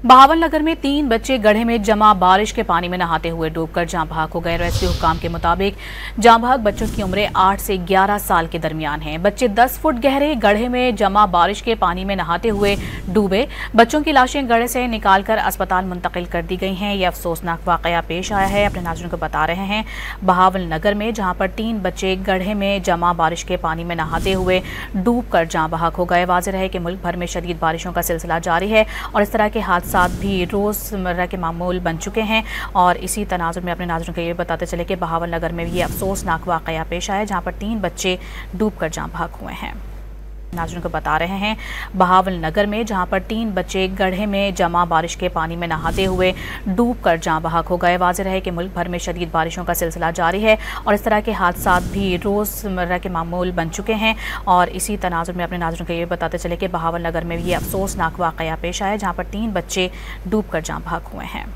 बहावलनगर में 3 बच्चे गड्ढे में जमा बारिश के पानी में नहाते हुए डूबकर जाँ बहक हो गए। रेस्क्यू हुक्काम के मुताबिक जाँ बहक बच्चों की उम्रें 8 से 11 साल के दरमियान हैं। बच्चे 10 फुट गहरे गड्ढे में जमा बारिश के पानी में नहाते हुए डूबे। बच्चों की लाशें गड्ढे से निकालकर अस्पताल मुंतकिल कर दी गई हैं। यह अफसोसनाक वाकया पेश आया है। अपने नाज़रीन को बता रहे हैं बहावलनगर में, जहाँ पर 3 बच्चे गड्ढे में जमा बारिश के पानी में नहाते हुए डूबकर जाँ बहक हो गए। वाज़ेह है कि मुल्क भर में शदीद बारिशों का सिलसिला जारी है और इस तरह के हादसा भी रोज़मर्रा के मामूल बन चुके हैं। और इसी तनाजुर में अपने नाज़रीन को ये बताते चले कि बहावलनगर में भी ये अफसोसनाक वाकया पेश आया, जहाँ पर 3 बच्चे डूबकर जाँ बहक हुए हैं। नाज़रीन को बता रहे हैं बहावलनगर में, जहाँ पर 3 बच्चे गड्ढे में जमा बारिश के पानी में नहाते हुए डूबकर जाँ बहक हो गए। वाज़ेह है कि मुल्क भर में शदीद बारिशों का सिलसिला जारी है और इस तरह के हादसा भी रोज़मर्रा के मामूल बन चुके हैं। और इसी तनाजुर में अपने नाज़रीन को ये बताते चले कि बहावलनगर में भी ये अफसोसनाक वाकया पेश आया, जहाँ पर 3 बच्चे डूबकर जाँ बहक हुए हैं।